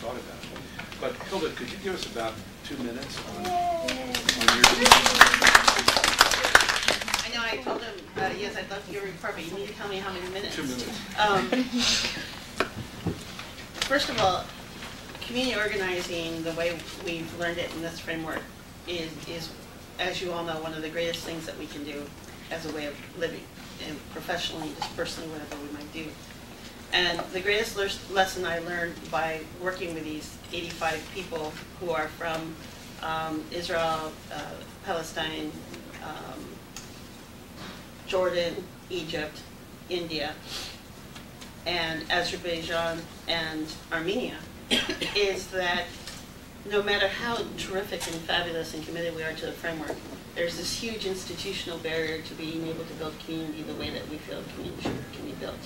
thought about it. But Hilda, could you give us about 2 minutes on your... I know I told him, yes, I'd love to give a report, but you need to tell me how many minutes. 2 minutes. First of all, community organizing, the way we've learned it in this framework, is, as you all know, one of the greatest things that we can do as a way of living, and professionally, just personally, whatever we might do. And the greatest lesson I learned by working with these 85 people who are from Israel, Palestine, Jordan, Egypt, India, and Azerbaijan, and Armenia, is that no matter how terrific and fabulous and committed we are to the framework, there's this huge institutional barrier to being able to build community the way that we feel community can be built.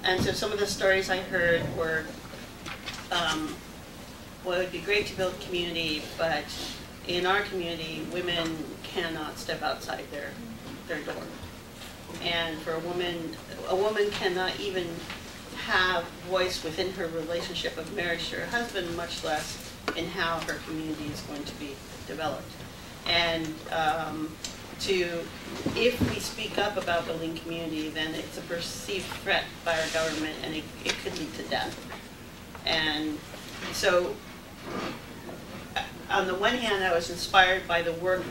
And so some of the stories I heard were, well, it would be great to build community, but in our community, women cannot step outside their door. And for a woman cannot even have voice within her relationship of marriage to her husband, much less in how her community is going to be developed. And if we speak up about building community, then it's a perceived threat by our government, and it could lead to death. And so, on the one hand, I was inspired by the work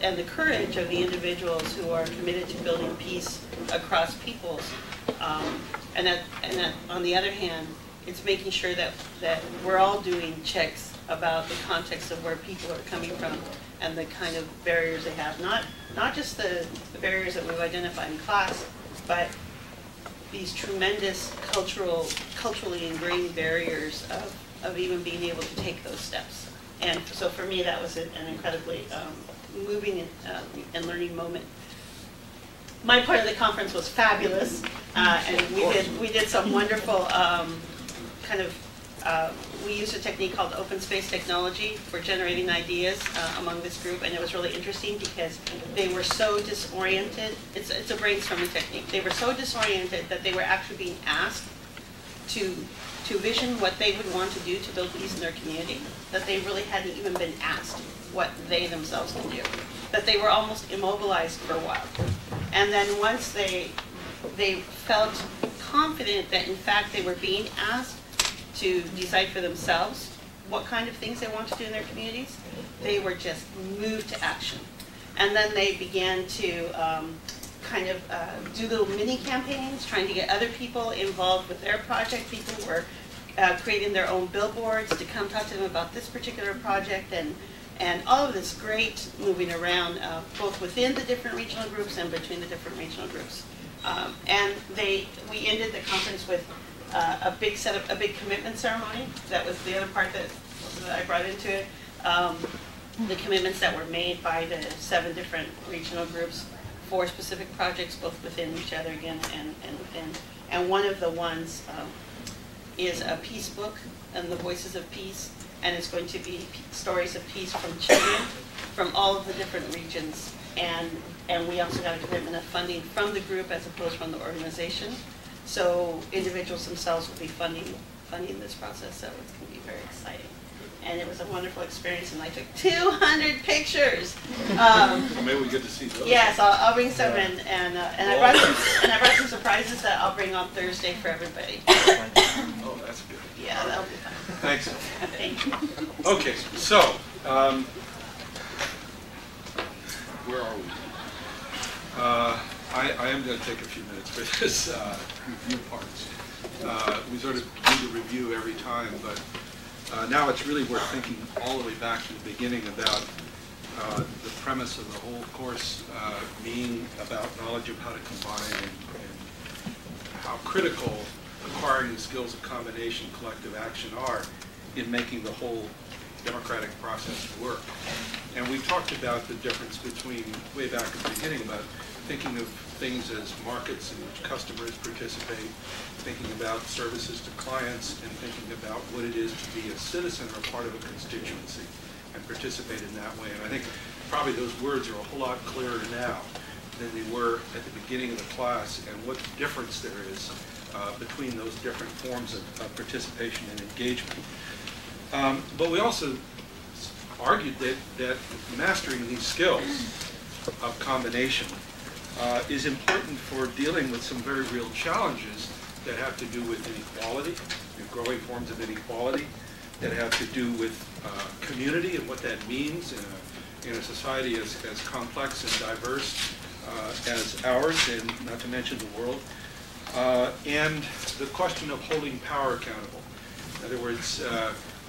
and the courage of the individuals who are committed to building peace across peoples. And that on the other hand, it's making sure that we're all doing checks about the context of where people are coming from and the kind of barriers they have. Not just the barriers that we've identified in class, but these tremendous culturally ingrained barriers of even being able to take those steps. And so for me, that was an incredibly moving and learning moment. My part of the conference was fabulous, and we did some wonderful we used a technique called open space technology for generating ideas among this group, and it was really interesting because they were so disoriented. It's a brainstorming technique. They were so disoriented that they were actually being asked to vision what they would want to do to build peace in their community, that they really hadn't even been asked what they themselves can do, that they were almost immobilized for a while. And then once they felt confident that in fact they were being asked to decide for themselves what kind of things they want to do in their communities, they were just moved to action. And then they began to do little mini campaigns, trying to get other people involved with their project. People were creating their own billboards to come talk to them about this particular project, and all of this great moving around, both within the different regional groups and between the different regional groups. And we ended the conference with a big commitment ceremony. That was the other part that I brought into it. The commitments that were made by the 7 different regional groups for specific projects, both within each other again and within. And one of the ones is a peace book, and the Voices of Peace, and it's going to be stories of peace from children from all of the different regions. And we also got a commitment of funding from the group as opposed from the organization. So individuals themselves will be funding this process, so it's going to be very exciting. And it was a wonderful experience, and I took 200 pictures. Maybe we get to see those. Yes, I'll bring some in, and I brought some surprises that I'll bring on Thursday for everybody. Oh, that's good. Yeah, that'll be fun. Thanks. Thank you. Okay, so where are we? I am going to take a few minutes for this review part. We sort of do the review every time, but now it's really worth thinking all the way back to the beginning about the premise of the whole course being about knowledge of how to combine and how critical acquiring the skills of combination, collective action are in making the whole democratic process work. And we talked about the difference between, way back at the beginning, about thinking of things as markets in which customers participate, thinking about services to clients, and thinking about what it is to be a citizen or part of a constituency and participate in that way. And I think probably those words are a whole lot clearer now than they were at the beginning of the class, and what difference there is between those different forms of participation and engagement. But we also argued that mastering these skills of combination is important for dealing with some very real challenges that have to do with inequality, growing forms of inequality, that have to do with community and what that means in a society as complex and diverse as ours, and not to mention the world, and the question of holding power accountable. In other words,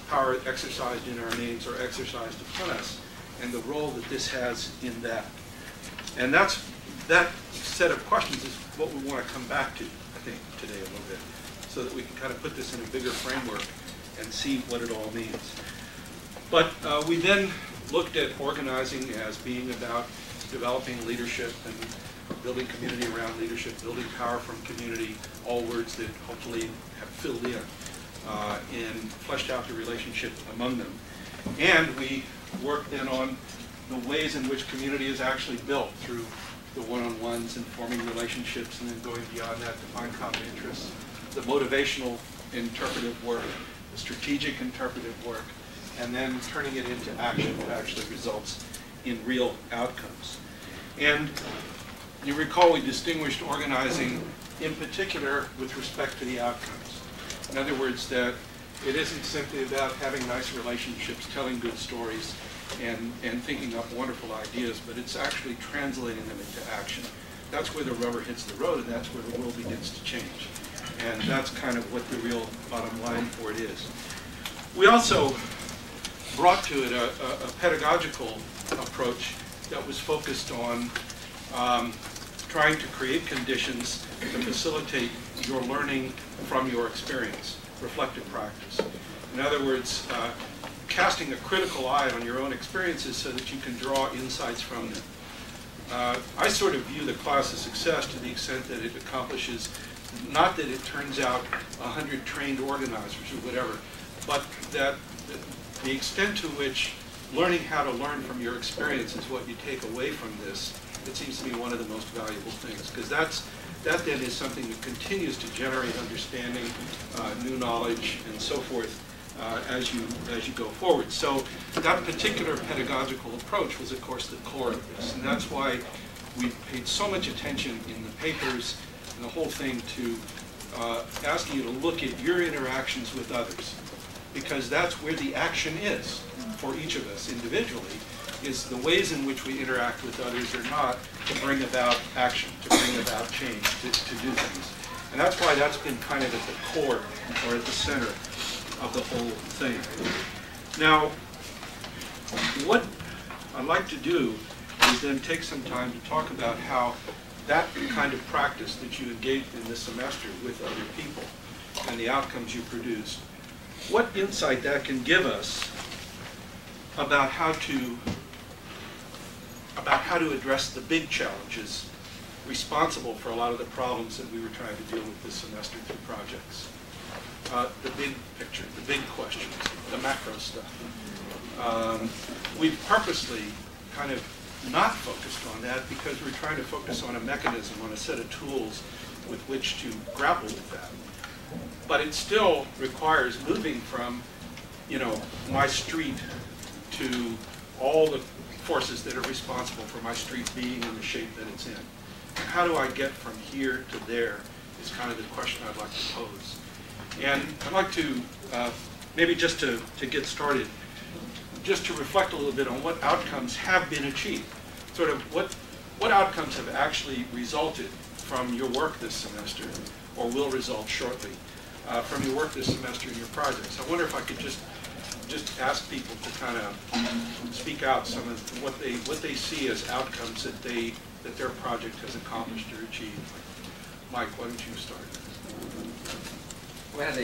power exercised in our names or exercised upon us, and the role that this has in that. And that set of questions is what we want to come back to, I think, today a little bit, so that we can kind of put this in a bigger framework and see what it all means. But we then looked at organizing as being about developing leadership and building community around leadership, building power from community, all words that hopefully have filled in and fleshed out the relationship among them. And we worked then on the ways in which community is actually built through the one-on-ones and forming relationships, and then going beyond that to find common interests, the motivational interpretive work, the strategic interpretive work, and then turning it into action that actually results in real outcomes. And you recall we distinguished organizing in particular with respect to the outcomes. In other words, that it isn't simply about having nice relationships, telling good stories, and thinking up wonderful ideas, but it's actually translating them into action. That's where the rubber hits the road, and that's where the world begins to change. And that's kind of what the real bottom line for it is. We also brought to it a pedagogical approach that was focused on trying to create conditions to facilitate your learning from your experience, reflective practice. In other words, casting a critical eye on your own experiences so that you can draw insights from them. I sort of view the class as success to the extent that it accomplishes, not that it turns out 100 trained organizers or whatever, but that the extent to which learning how to learn from your experience is what you take away from this, it seems to be one of the most valuable things, because that then is something that continues to generate understanding, new knowledge, and so forth as you go forward. So that particular pedagogical approach was, of course, the core of this, and that's why we paid so much attention in the papers and the whole thing to asking you to look at your interactions with others, because that's where the action is for each of us individually, is the ways in which we interact with others or not to bring about action, to bring about change, to do things. And that's why that's been kind of at the core or at the center of the whole thing. Now, what I'd like to do is then take some time to talk about how that kind of practice that you engaged in this semester with other people and the outcomes you produced, what insight that can give us about how to address the big challenges responsible for a lot of the problems that we were trying to deal with this semester through projects. The big picture, the big questions, the macro stuff. We've purposely kind of not focused on that because we're trying to focus on a mechanism, on a set of tools with which to grapple with that. But it still requires moving from, my street to all the forces that are responsible for my street being in the shape that it's in. And how do I get from here to there is kind of the question I'd like to pose. And I'd like to, maybe just to get started, just to reflect a little bit on what outcomes have been achieved. Sort of what outcomes have actually resulted from your work this semester, or will result shortly, from your work this semester in your projects. I wonder if I could just ask people to kind of speak out some of what they see as outcomes that their project has accomplished or achieved. Mike, why don't you start? We had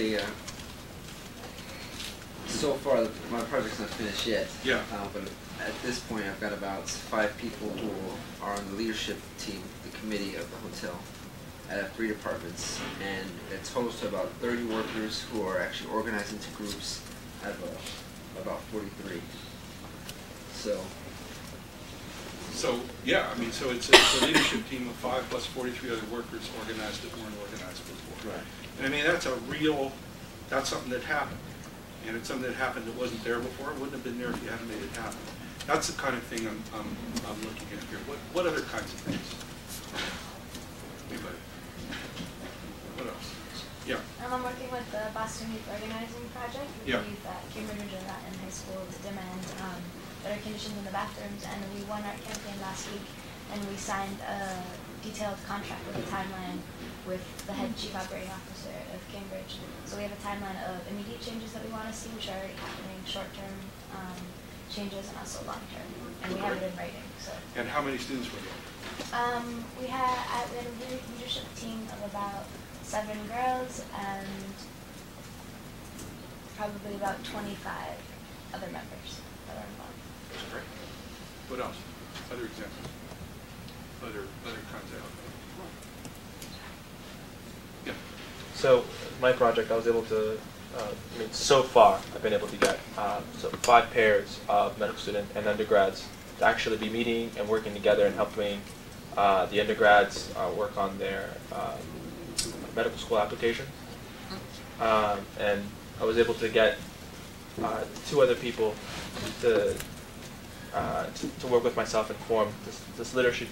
so far my project's not finished yet. Yeah. But at this point I've got about 5 people who are on the leadership team, the committee of the hotel. I have 3 departments, and it totals to about 30 workers who are actually organized into groups. I have about 43. So yeah, I mean, so it's a leadership team of 5 plus 43 other workers organized that weren't organized before. Right. And I mean, that's something that happened. and it's something that happened that wasn't there before. It wouldn't have been there if you hadn't made it happen. That's the kind of thing I'm looking at here. What other kinds of things? Anybody? What else? Yeah. I'm working with the Boston Youth Organizing Project with Yeah. the youth at Cambridge and high school to demand better conditions in the bathrooms, and we won our campaign last week, and we signed a detailed contract with a timeline with the head chief operating officer of Cambridge. So we have a timeline of immediate changes that we want to see, which are already happening, short-term changes, and also long-term, and we have it in writing. So. And how many students were there? We had a leadership team of about 7 girls and probably about 25 other members that are involved. That's great. What else? Other examples? Other kinds of outcomes? Yeah. So my project, I was able to, I mean, so far I've been able to get so 5 pairs of medical students and undergrads to actually be meeting and working together and helping the undergrads work on their medical school application. And I was able to get 2 other people to work with myself and form this leadership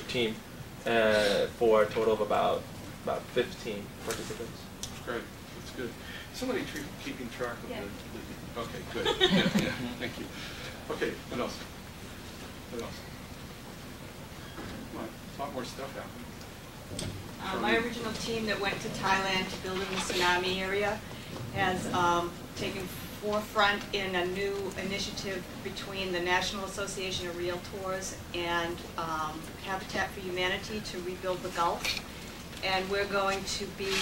team for a total of about 15 participants. That's great. That's good. Somebody keeping track of Yeah. the okay, good. Yeah, thank you. Okay, what else? What else? Come on, a lot more stuff happening. My original team that went to Thailand to build in the tsunami area has taken forefront in a new initiative between the National Association of Realtors and Habitat for Humanity to rebuild the Gulf. And we're going to be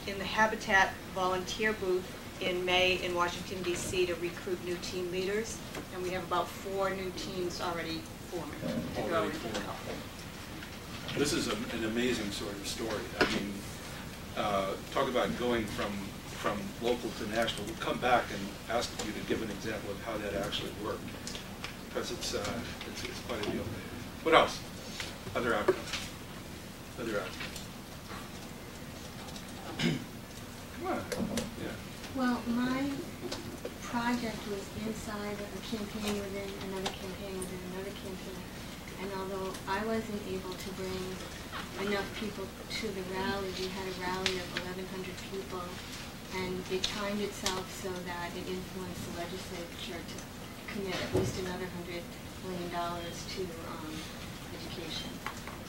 in the Habitat volunteer booth in May in Washington, D.C. to recruit new team leaders. And we have about 4 new teams already forming to go into the Gulf. This is an amazing sort of story. I mean, talk about going from local to national. We'll come back and ask you to give an example of how that actually worked, because it's quite a deal. What else? Other outcomes. Other outcomes. Come on. Yeah. Well, my project was inside of a campaign within another campaign within another campaign. And although I wasn't able to bring enough people to the rally, we had a rally of 1,100 people, and it timed itself so that it influenced the legislature to commit at least another $100 million to education.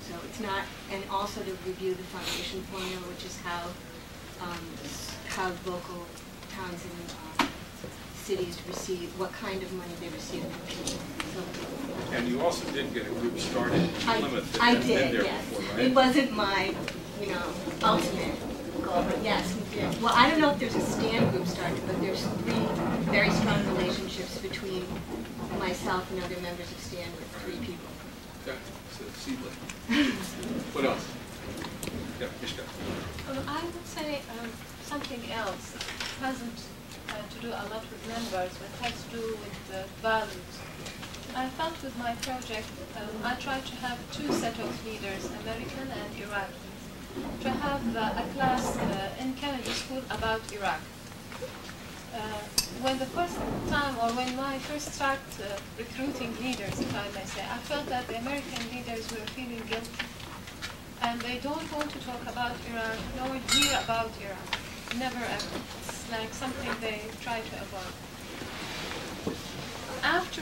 So it's not, and also to review the foundation formula, which is how local towns and cities receive, what kind of money they receive from people. So, and you also did get a group started in Plymouth that I had been did, there yes. before, right? It wasn't my, ultimate goal, but yes, we did. Well, I don't know if there's a stand group started, but there's 3 very strong relationships between myself and other members of stand with 3 people. Okay, so seedling. What else? Yeah, Mishka. I would say something else. It hasn't to do a lot with numbers, but has to do with values. I felt with my project, I tried to have 2 sets of leaders, American and Iraqi, to have a class in Kennedy School about Iraq. When the first time, or when I first started recruiting leaders, if I may say, I felt that the American leaders were feeling guilty. And they don't want to talk about Iraq, nor hear about Iraq. Never ever. It's like something they try to avoid. After,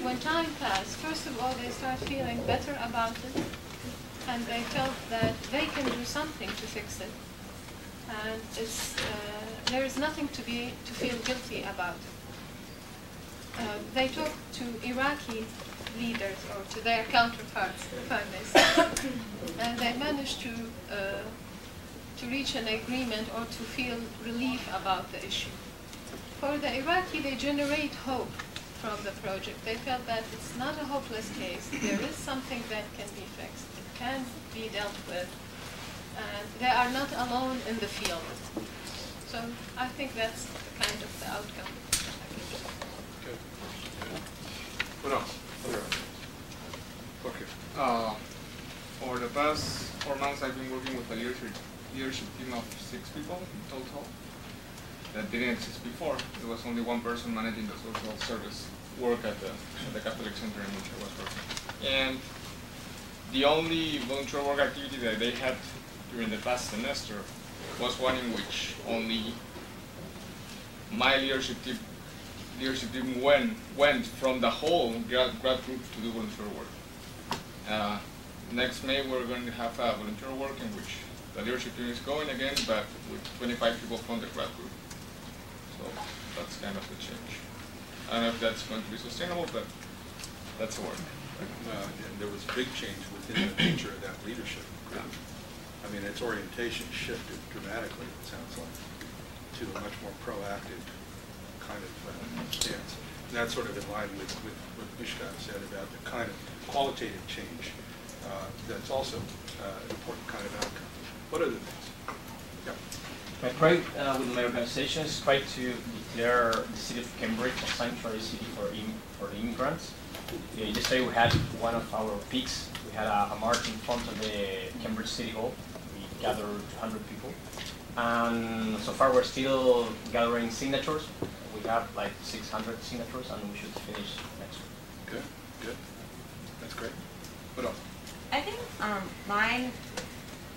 when time passed, first of all, they start feeling better about it, and they felt that they can do something to fix it. And there is nothing to feel guilty about it. They talked to Iraqi leaders, or to their counterparts, if I may say, and they managed to reach an agreement or to feel relief about the issue. For the Iraqi, they generate hope from the project. They felt that it's not a hopeless case. There is something that can be fixed. It can be dealt with. And they are not alone in the field. So I think that's kind of the outcome. Okay. What else? Other outcomes. Okay. For the past 4 months, I've been working with a leadership team of 6 people in total. that didn't exist before. There was only one person managing the social service work at the Catholic Center in which I was working. And the only volunteer work activity that they had during the past semester was one in which only my leadership team went from the whole grad group to do volunteer work. Next May we're going to have a volunteer work in which the leadership team is going again, but with 25 people from the grad group. So that's kind of the change. I don't know if that's going to be sustainable, but that's the work. And there was a big change within the nature of that leadership group. I mean, its orientation shifted dramatically, it sounds like, to a much more proactive kind of stance. And that's sort of in line with what Mishka said about the kind of qualitative change that's also an important kind of outcome. What other things? Yeah. My project with my organization is try to declare the city of Cambridge a sanctuary city for immigrants. Yesterday we had one of our peaks. We had a march in front of the Cambridge City Hall. We gathered 200 people. And so far we're still gathering signatures. We have like 600 signatures and we should finish next week. Good, good. That's great. What else? I think mine,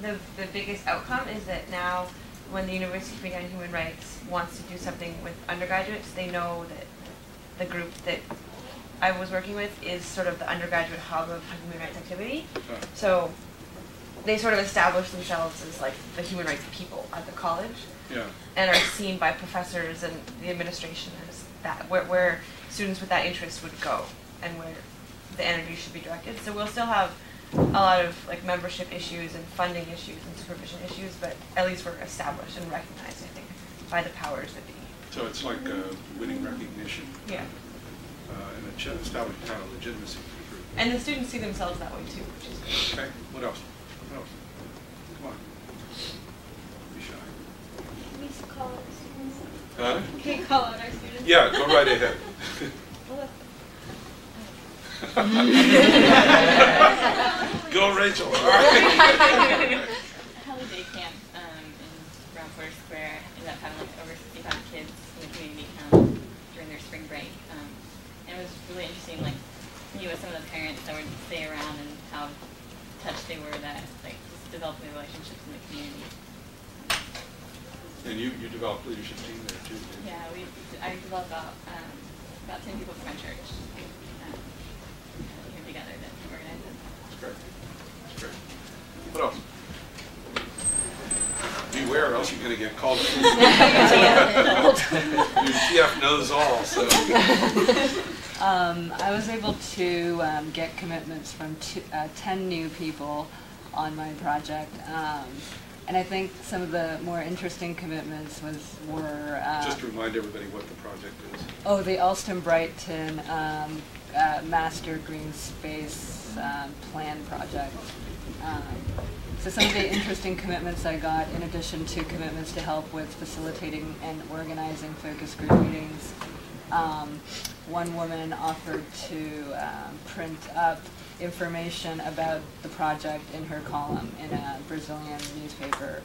the biggest outcome is that now when the University Committee on Human Rights wants to do something with undergraduates, they know that the group that I was working with is sort of the undergraduate hub of human rights activity. So they sort of establish themselves as like the human rights people at the college, and are seen by professors and the administration as that where students with that interest would go and where the energy should be directed. So we'll still have a lot of like membership issues and funding issues and supervision issues, but at least we're established and recognized, I think, by the powers that be. So it's like winning recognition. Yeah. And establishing kind of legitimacy for the group. And the students see themselves that way too, which is great. Okay. What else? What else? Come on. Be shy. Can we call our students? Can you call out our students? Yeah, go right ahead. Go, Rachel. All right. Holiday camp in Brown Forest Square ended up having like over 65 kids in the community come during their spring break. And it was really interesting, like, meet with some of the parents that would stay around and how touched they were that, like, just developing relationships in the community. And you developed leadership team there too. Yeah, I developed about 10 people from my church. Came together to organize it. That's great. That's great. What else? Beware, or else you're going to get called. Your CF knows all. So. I was able to get commitments from 10 new people on my project. And I think some of the more interesting commitments were... Just to remind everybody what the project is. Oh, the Alston Brighton Master Green Space Plan project. So some of the interesting commitments I got, in addition to commitments to help with facilitating and organizing focus group meetings, one woman offered to print up information about the project in her column in a Brazilian newspaper.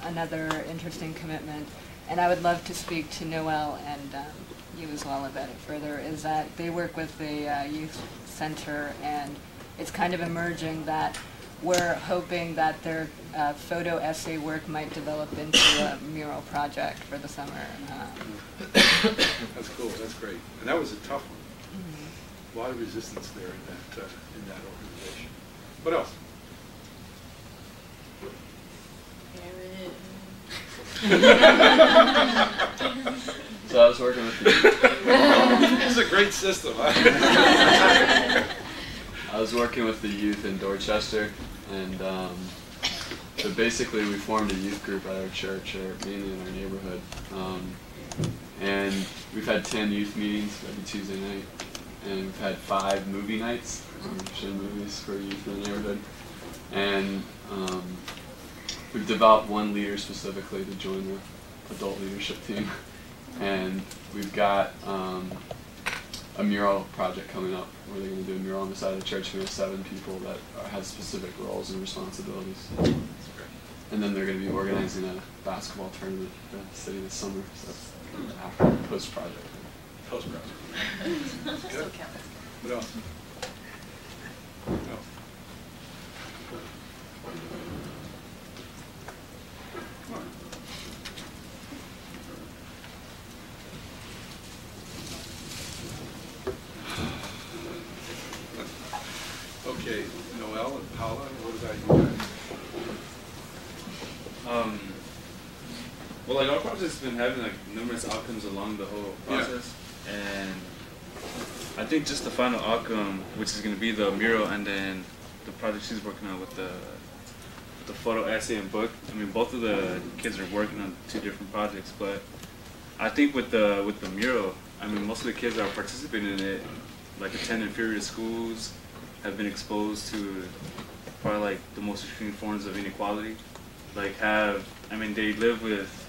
Another interesting commitment, and I would love to speak to Noel and you as well about it further, is that they work with the youth center, and it's kind of emerging that we're hoping that their photo essay work might develop into a mural project for the summer. That's cool. That's great. And that was a tough one. A lot of resistance there in that organization. What else? So I was working with the This is a great system. I was working with the youth in Dorchester, and so basically we formed a youth group at our church, or mainly in our neighborhood. And we've had 10 youth meetings every Tuesday night, and we've had 5 movie nights, showing movies for youth in the neighborhood. And we've developed one leader specifically to join the adult leadership team. And we've got a mural project coming up where they're going to do a mural on the side of the church. We have 7 people that have specific roles and responsibilities. and then they're going to be organizing a basketball tournament for the city this summer. So that's kind of after post-project. Post-project. Good. What else? No. Okay, Noel and Paula, what about you guys? Well, like our project's been having like numerous outcomes along the whole process, and I think just the final outcome, which is going to be the mural, and then the project she's working on with the photo essay and book. I mean, both of the kids are working on 2 different projects, but I think with the mural, I mean, most of the kids that are participating in it, like attend inferior schools, have been exposed to probably like the most extreme forms of inequality. Like they live with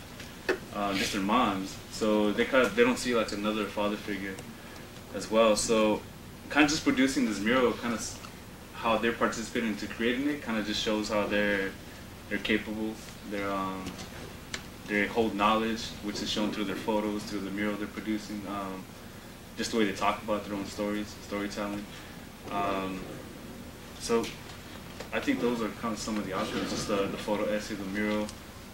just their moms, so they don't see like another father figure as well. So kind of just producing this mural, kind of how they're participating into creating it, kind of just shows how they're capable. They hold knowledge, which is shown through their photos, through the mural they're producing, just the way they talk about their own storytelling. So I think those are kind of some of the outcomes, just the photo essay, the mural,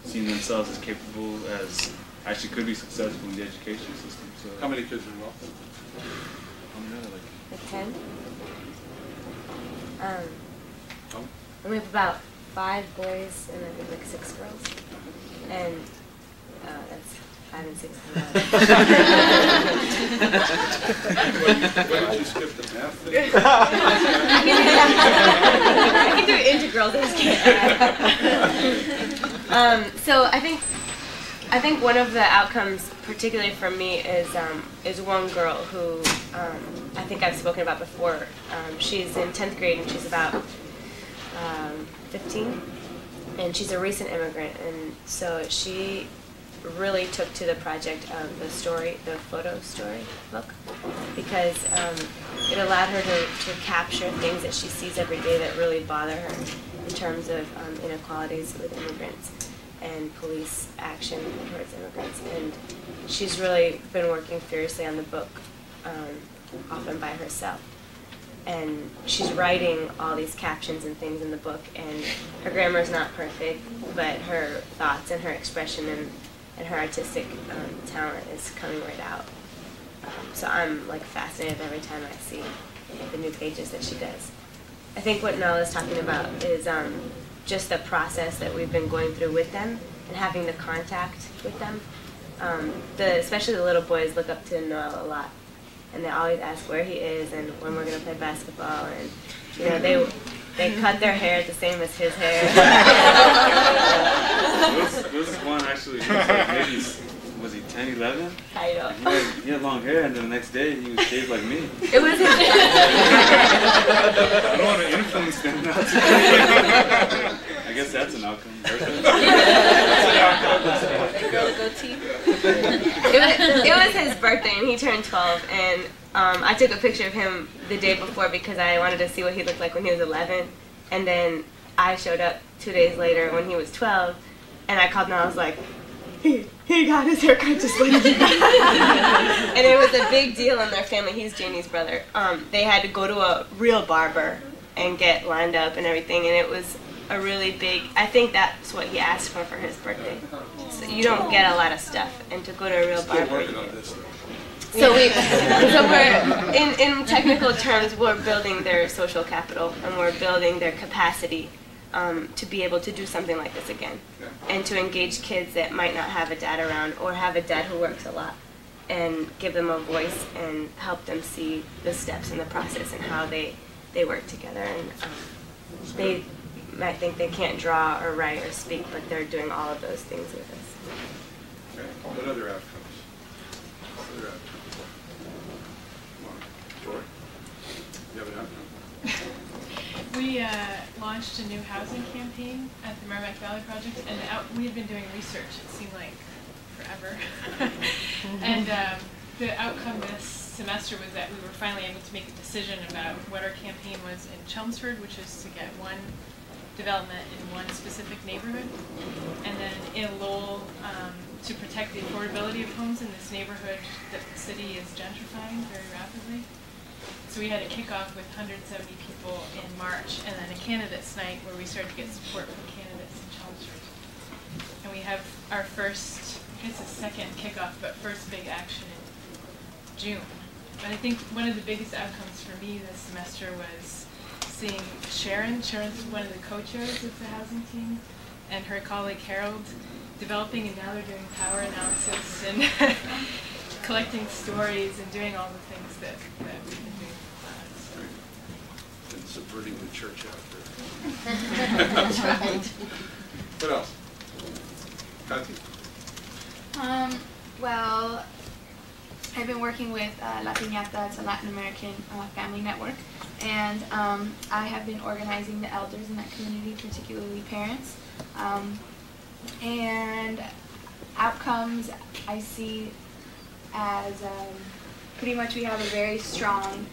seeing themselves as capable as actually could be successful in the education system. So how many kids are involved? How many are there? Like 10. Oh. And we have about 5 boys and I think like 6 girls. And that's 5 and 6. Why don't you skip the math thing? I can do integrals. So I think one of the outcomes, particularly for me, is one girl who I think I've spoken about before. She's in 10th grade and she's about 15, and she's a recent immigrant, and so she really took to the project of the photo story book, because it allowed her to capture things that she sees every day that really bother her in terms of inequalities with immigrants and police action towards immigrants. And she's really been working furiously on the book, often by herself. And she's writing all these captions and things in the book, and her grammar is not perfect, but her thoughts and her expression and her artistic talent is coming right out. So I'm like fascinated every time I see the new pages that she does. I think what Nala's talking about is just the process that we've been going through with them and having the contact with them. Especially the little boys look up to Noel a lot, and they always ask where he is and when we're going to play basketball, and you know they cut their hair the same as his hair. There was one actually, maybe, was he 10, 11? I know. He had long hair, and then the next day he was shaved like me. It was his I don't want to influence them now. I guess that's an outcome. It was his birthday, and he turned 12, and I took a picture of him the day before because I wanted to see what he looked like when he was 11, and then I showed up 2 days later when he was 12, and I called and I was like, he got his haircut just like you. And it was a big deal in their family. He's Janie's brother. They had to go to a real barber and get lined up and everything, and it was a really big, I think that's what he asked for his birthday. So you don't get a lot of stuff, and to go to a real barber. So we're, in technical terms, we're building their social capital, and we're building their capacity to be able to do something like this again, and to engage kids that might not have a dad around or have a dad who works a lot, and give them a voice and help them see the steps in the process and how they work together. And they might think they can't draw or write or speak, but they're doing all of those things with us. Okay. What other outcomes? What other outcomes? Come on, Joy. You have an outcome? We launched a new housing campaign at the Merrimack Valley Project, and we had been doing research, it seemed like forever. And the outcome this semester was that we were finally able to make a decision about what our campaign was in Chelmsford, which is to get one development in one specific neighborhood. And then in Lowell, to protect the affordability of homes in this neighborhood that the city is gentrifying very rapidly. So we had a kickoff with 170 people in March, and then a candidates night where we started to get support from candidates in Chelmsford. And we have our first, I guess it's second kickoff, but first big action in June. But I think one of the biggest outcomes for me this semester was seeing Sharon's one of the co-chairs of the housing team, and her colleague Harold developing, and now they're doing power analysis and collecting stories and doing all the things that we've been doing for class. And subverting the church out there. That's right. What else? Kathy? Well, I've been working with La Piñata, it's a Latin American family network, and I have been organizing the elders in that community, particularly parents. And outcomes I see as pretty much we have a very strong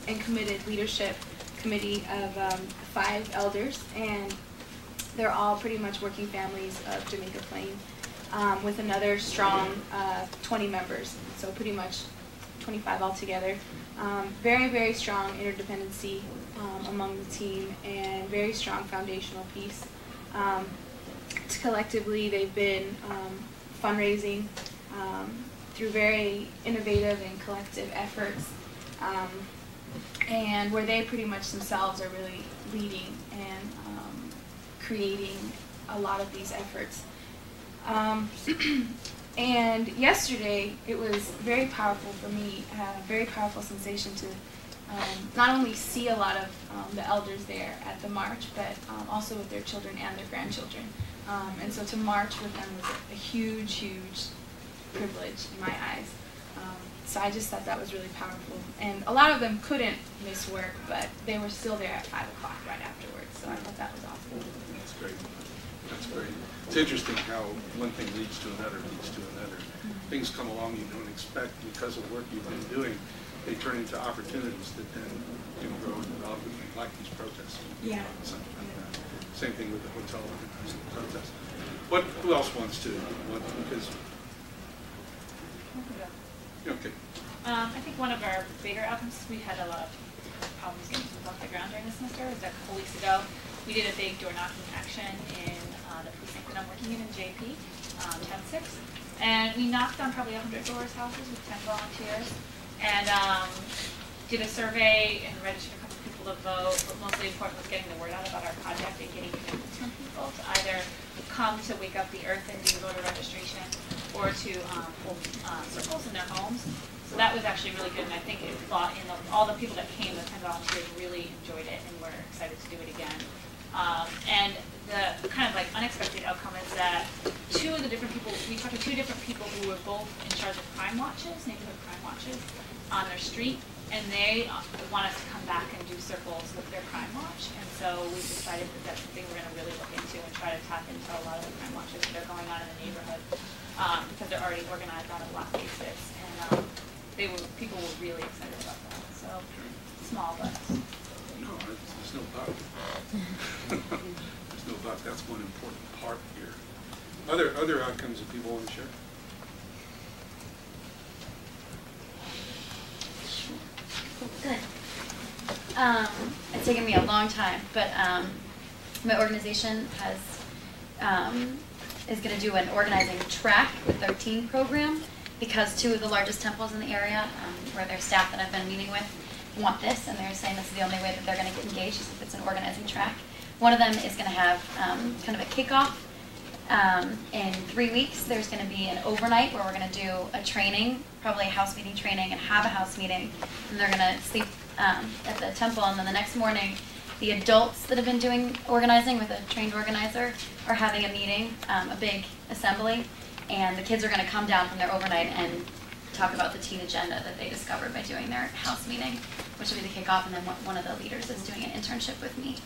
and committed leadership committee of 5 elders, and they're all pretty much working families of Jamaica Plain, with another strong 20 members, so pretty much 25 altogether. Very, very strong interdependency among the team, and very strong foundational piece. Collectively, they've been fundraising through very innovative and collective efforts, and where they pretty much themselves are really leading and creating a lot of these efforts. And yesterday, it was very powerful for me, a very powerful sensation to not only see a lot of the elders there at the march, but also with their children and their grandchildren. And so to march with them was a huge, huge privilege in my eyes. So I just thought that was really powerful. And a lot of them couldn't miss work, but they were still there at 5 o'clock right afterwards. So I thought that was awesome. That's great. That's great. It's interesting how one thing leads to another, leads to another. Things come along you don't expect because of work you've been doing. They turn into opportunities that then can grow and develop, like these protests. Yeah. Something like that. Same thing with the hotel protest. Who else wants to? Because okay. I think one of our bigger outcomes, we had a lot of problems getting things off the ground during the semester. It was a couple weeks ago. We did a big door knocking action in the precinct that I'm working in JP, 10-6. And we knocked on probably 100 doors, houses with 10 volunteers. And did a survey and registered a couple people to vote. But mostly important was getting the word out about our project and getting commitments from people to either come to wake up the earth and do voter registration, or to hold circles in their homes. So that was actually really good, and I think it brought in all the people that came, the 10 volunteers, really enjoyed it and were excited to do it again. And the kind of like unexpected outcome is that 2 of the different people, we talked to 2 different people who were both in charge of crime watches, neighborhood crime watches, on their street, and they want us to come back and do circles with their crime watch. And so we decided that that's something we're going to really look into and try to tap into a lot of the crime watches that are going on in the neighborhood, because they're already organized on a block basis. And people were really excited about that. So small, but no, there's no but. There's no but. That's one important part here. Other outcomes that people want to share? Good. It's taken me a long time, but my organization is going to do an organizing track with their teen program, because 2 of the largest temples in the area, where their staff that I've been meeting with, want this, and they're saying this is the only way that they're going to get engaged, is if it's an organizing track. One of them is going to have kind of a kickoff. In 3 weeks, there's going to be an overnight where we're going to do a training, probably a house meeting training, and have a house meeting, and they're going to sleep at the temple, and then the next morning, the adults that have been doing organizing with a trained organizer are having a meeting, a big assembly, and the kids are going to come down from their overnight and talk about the teen agenda that they discovered by doing their house meeting, which will be the kickoff, and then one of the leaders is doing an internship with me,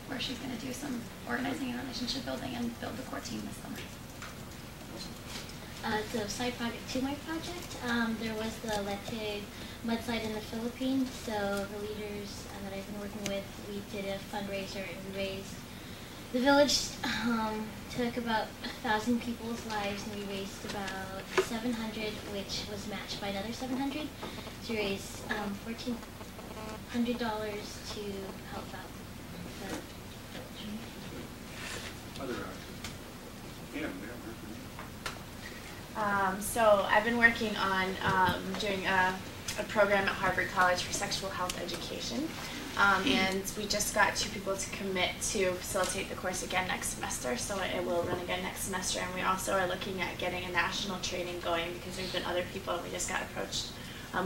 where she's going to do some organizing and relationship building and build the core team this summer. The side project to my project, there was the Lete mudslide in the Philippines, so the leaders that I've been working with, we did a fundraiser and we raised The village took about 1,000 people's lives, and we raised about 700, which was matched by another 700 to raise $1,400 to help out the village. Other So I've been working on doing a program at Harvard College for sexual health education. And we just got 2 people to commit to facilitate the course again next semester, so it will run again next semester. And we also are looking at getting a national training going because there's been other people, and we just got approached.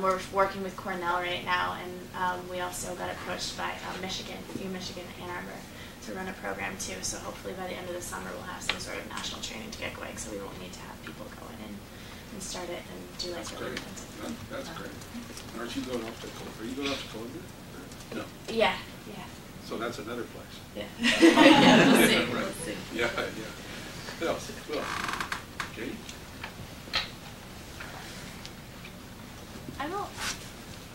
We're working with Cornell right now, and we also got approached by Michigan, Michigan, Ann Arbor, to run a program too. So hopefully by the end of the summer we'll have some sort of national training to get going, so we won't need to have people go in and start it and do like really intensive. That's great. Aren't you going off to Columbia? Are you going off to Columbia? No. Yeah. So that's another place. Yeah. Yeah, We'll see. right. We'll see. Yeah. What else? Katie?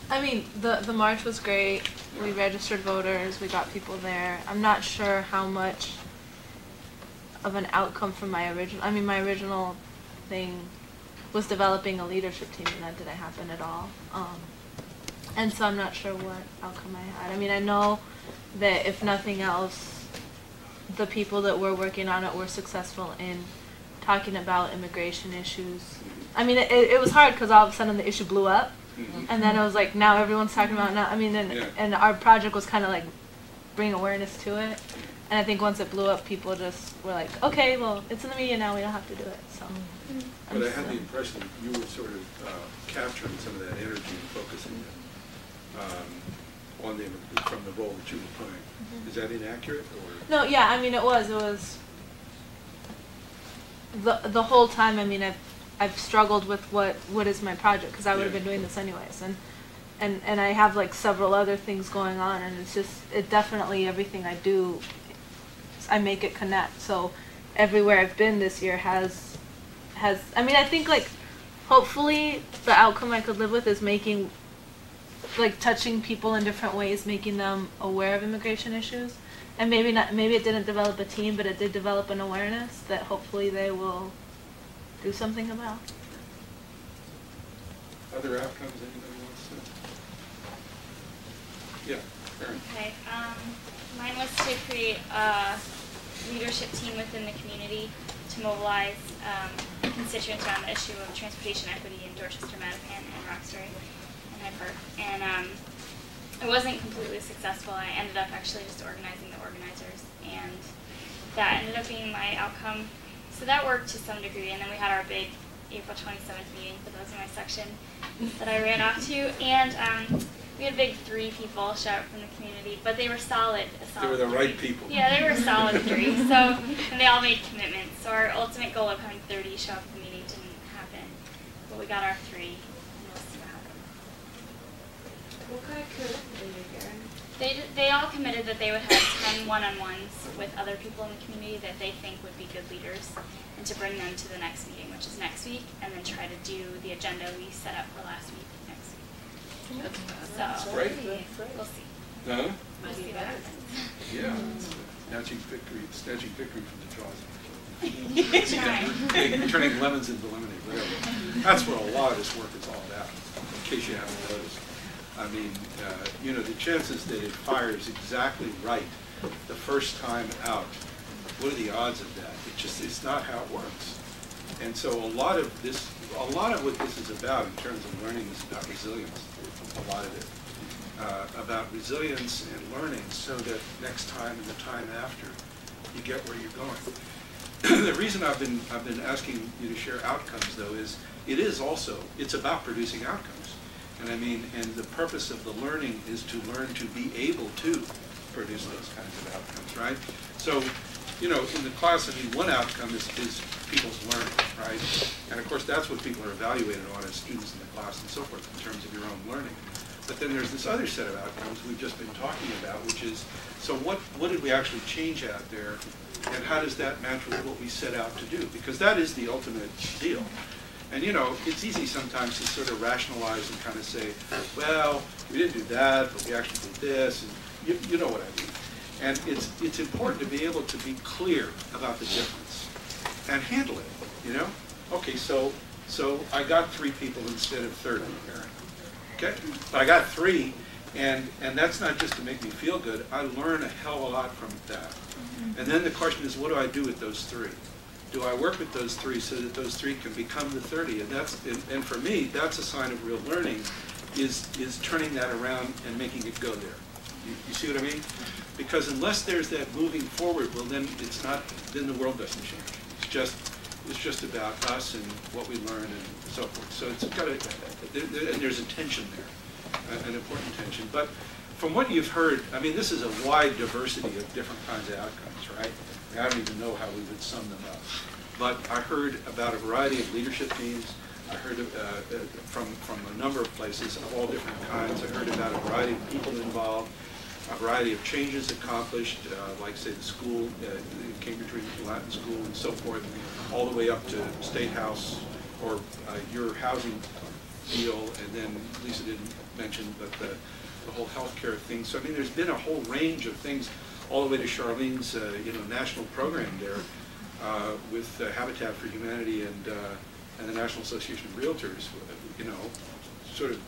I mean, the march was great. We registered voters. We got people there. I'm not sure how much of an outcome from my original thing was developing a leadership team, and that didn't happen at all. And so I'm not sure what outcome I had. I mean, I know that if nothing else, the people that were working on it were successful in talking about immigration issues. I mean, it was hard because all of a sudden the issue blew up, and then it was like now everyone's talking about it now. I mean, and our project was kind of like bring awareness to it. And I think once it blew up, people just were like, okay, well, it's in the media now, we don't have to do it. So. But I had the impression that you were sort of capturing some of that energy and focusing it on from the role that you were playing. Is that inaccurate? Or? No, yeah, I mean, it was the whole time. I mean, I've struggled with what is my project, because I would have been doing this anyways, and I have like several other things going on, and it definitely everything I do, I make it connect. So everywhere I've been this year has I mean, I think like hopefully the outcome I could live with is making, like, touching people in different ways, making them aware of immigration issues. And maybe it didn't develop a team, but it did develop an awareness that hopefully they will do something about. Other outcomes anybody wants to? Yeah, Karen. Okay. Mine was to create a leadership team within the community to mobilize constituents around the issue of transportation equity in Dorchester, Mattapan, and Roxbury, and Hyde Park. And it wasn't completely successful. I ended up actually just organizing the organizers, and that ended up being my outcome. So that worked to some degree, and then we had our big April 27th meeting for those in my section that I ran off to, and we had a big 3 people show up from the community, but they were solid. They were the right people. Yeah, they were a solid 3. So, and they all made commitments. So our ultimate goal of having 30 show up at the meeting didn't happen, but we got our 3, and we'll see what happens. What kind of commitment did they make, Erin? They all committed that they would have 10 one-on-ones with other people in the community that they think would be good leaders, and to bring them to the next meeting, which is next week, and then try to do the agenda we set up for last week next week. That's great. We'll see. Huh? We'll see what happens. Yeah, snatching victory from the jaws. Turning lemons into lemonade, whatever. That's what a lot of this work is all about, in case you haven't noticed. I mean, you know, the chances that it fires exactly right the first time out, what are the odds of that? It's not how it works. And so a lot of what this is about in terms of learning is about resilience, a lot of it. About resilience and learning so that next time and the time after, you get where you're going. The reason I've been asking you to share outcomes, though, is it's about producing outcomes. And I mean, and the purpose of the learning is to learn to be able to produce those kinds of outcomes, right? So, you know, in the class, I mean, one outcome is people's learning, right? And of course, that's what people are evaluated on as students in the class and so forth in terms of your own learning. But then there's this other set of outcomes we've just been talking about, which is, so what did we actually change out there, and how does that match with what we set out to do? Because that is the ultimate deal. And you know, it's easy sometimes to sort of rationalize and kind of say, well, we didn't do that, but we actually did this, and you know what I mean. And it's important to be able to be clear about the difference and handle it, you know? Okay, so I got 3 people instead of 30, Aaron. Okay? But I got 3, and that's not just to make me feel good. I learn a hell of a lot from that. And then the question is, what do I do with those 3? Do I work with those 3 so that those 3 can become the 30? And for me, that's a sign of real learning, is turning that around and making it go there. You see what I mean? Because unless there's that moving forward, well, then then the world doesn't change. It's just about us and what we learn and so forth. So it's got and there's a tension there, an important tension. But from what you've heard, I mean, this is a wide diversity of different kinds of outcomes, right? I don't even know how we would sum them up. But I heard about a variety of leadership teams. I heard from a number of places of all different kinds. I heard about a variety of people involved, a variety of changes accomplished, like, say, the school, the Cambridge Latin School and so forth, all the way up to State House or your housing deal, and then Lisa didn't mention, but the whole healthcare thing. So, I mean, there's been a whole range of things, all the way to Charlene's, national program there with Habitat for Humanity and the National Association of Realtors, sort of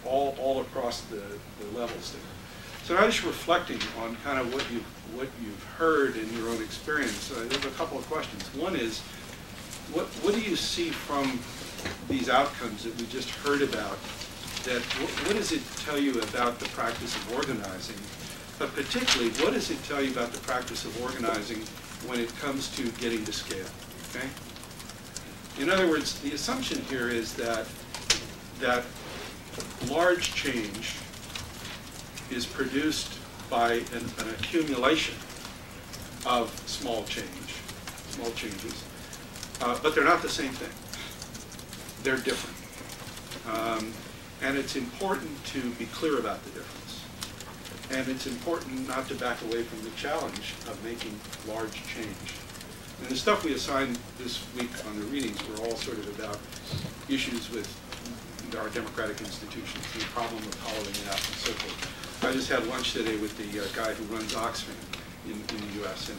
all across the levels there. So I was just reflecting on kind of what you've heard in your own experience. There's a couple of questions. One is, what do you see from these outcomes that we just heard about? That what does it tell you about the practice of organizing? But particularly, what does it tell you about the practice of organizing when it comes to getting to scale? Okay. In other words, the assumption here is that large change is produced by an accumulation of small changes, but they're not the same thing. They're different. And it's important to be clear about the difference. And it's important not to back away from the challenge of making large change. And the stuff we assigned this week on the readings were all sort of about issues with our democratic institutions, the problem of hollowing it out and so forth. I just had lunch today with the guy who runs Oxfam in the U.S. And,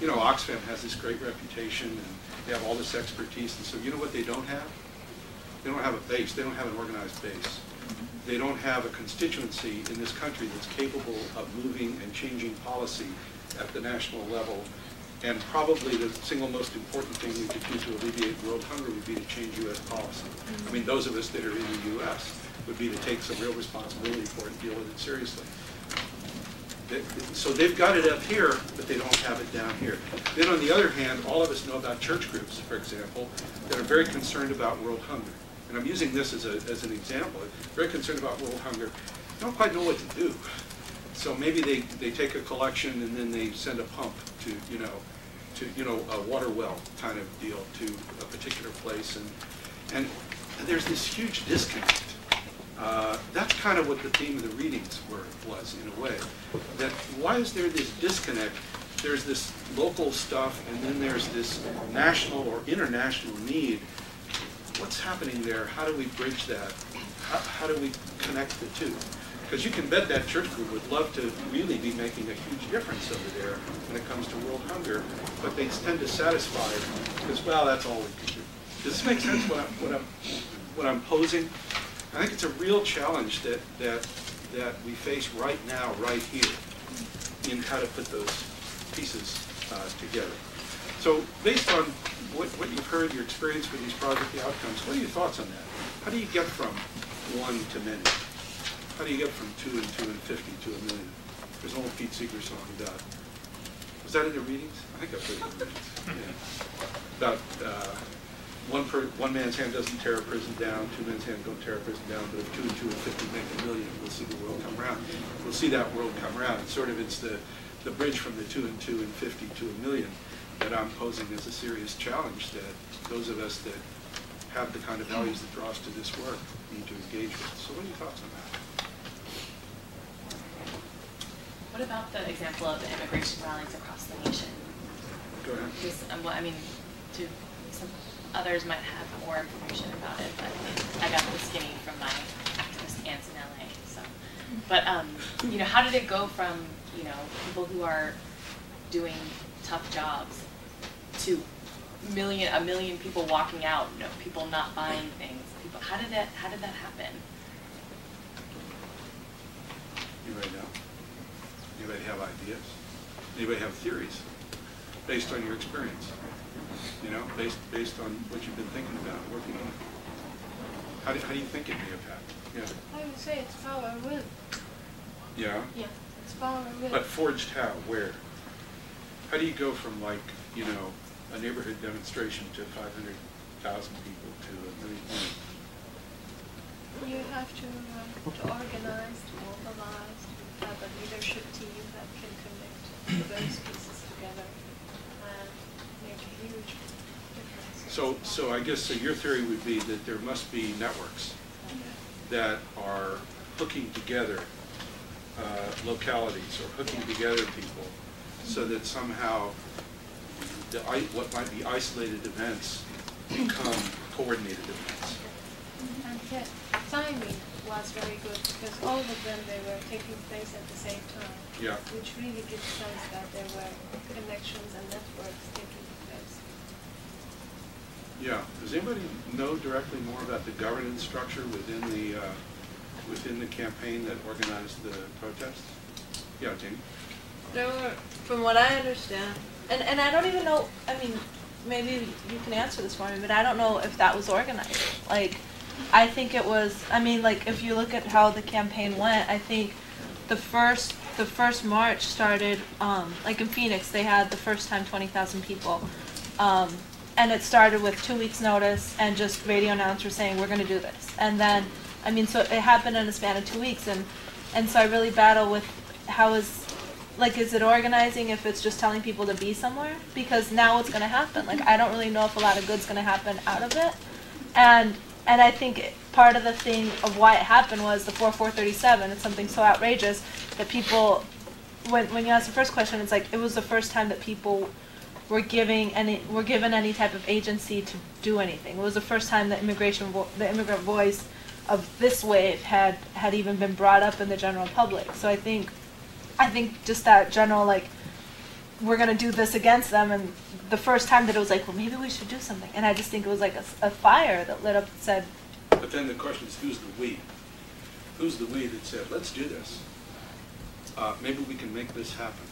Oxfam has this great reputation, and they have all this expertise. And so you know what they don't have? They don't have a base. They don't have an organized base. They don't have a constituency in this country that's capable of moving and changing policy at the national level. And probably the single most important thing we could do to alleviate world hunger would be to change U.S. policy. I mean, those of us that are in the U.S. would be to take some real responsibility for it and deal with it seriously. So they've got it up here, but they don't have it down here. Then on the other hand, all of us know about church groups, for example, that are very concerned about world hunger. And I'm using this as an example. Very concerned about world hunger. They don't quite know what to do. So maybe they take a collection and then they send a pump to a water well kind of deal to a particular place, and there's this huge disconnect. That's kind of what the theme of the readings was in a way. That why is there this disconnect? There's this local stuff, and then there's this national or international need. What's happening there? How do we bridge that? How do we connect the two? Because you can bet that church group would love to really be making a huge difference over there when it comes to world hunger, but they tend to satisfy because, well, that's all we can do. Does this make sense what I'm posing? I think it's a real challenge that we face right now, right here, in how to put those pieces together. So based on what you've heard, your experience with these project outcomes, what are your thoughts on that? How do you get from 1 to many? How do you get from 2 and 2 and 50 to 1 million? There's an old Pete Seeger song about, was that in the readings? I think I put it in the readings. Yeah. About one man's hand doesn't tear a prison down, 2 men's hand don't tear a prison down, but if 2 and 2 and 50 make 1 million, we'll see the world come around. We'll see that world come around. It's the bridge from the 2 and 2 and 50 to 1 million that I'm posing as a serious challenge that those of us that have the kind of values that draw us to this work need to engage with. So what are your thoughts on that? What about the example of the immigration rallies across the nation? Go ahead. Because, some others might have more information about it, but I got the skinny from my activist aunts in LA. So, but how did it go from you know, people who are doing tough jobs to a million people walking out, you know, people not buying things. People, how did that happen? Anybody know? Anybody have ideas? Anybody have theories based on your experience? You know, based on what you've been thinking about, working on. How do you think it may have happened? Yeah. I would say it's power of will. Yeah? Yeah, it's power of will. But forged how? Where? How do you go from, like, you know, a neighborhood demonstration to 500,000 people to a million? You have to organize, to mobilize, to have a leadership team that can connect those pieces together and make a huge difference. So I guess your theory would be that there must be networks that are hooking together localities or hooking together people so that somehow what might be isolated events become coordinated events. And yet, timing was very good because all of them, they were taking place at the same time. Yeah. Which really gives sense that there were connections and networks taking place. Yeah. Does anybody know directly more about the governance structure within the campaign that organized the protests? Yeah, Jamie. There were, from what I understand, and I don't even know, I mean, maybe you can answer this for me, but I don't know if that was organized. Like, I think it was, I mean, like, if you look at how the campaign went, I think the first march started, like in Phoenix, they had the first time 20,000 people. And it started with 2 weeks notice and just radio announcers saying, we're going to do this. And then, I mean, so it happened in a span of 2 weeks. And so I really battle with how is it organizing if it's just telling people to be somewhere? Because now what's going to happen? Like, I don't really know if a lot of good's going to happen out of it. And I think part of the thing of why it happened was the 4437. It's something so outrageous that people, when you ask the first question, it's like it was the first time that people were given any type of agency to do anything. It was the first time that the immigrant voice of this wave had even been brought up in the general public. So I think just that general, like, we're going to do this against them, and the first time that it was like, well, maybe we should do something. And I just think it was like a fire that lit up and said. But then the question is, who's the we? Who's the we that said, let's do this? Maybe we can make this happen.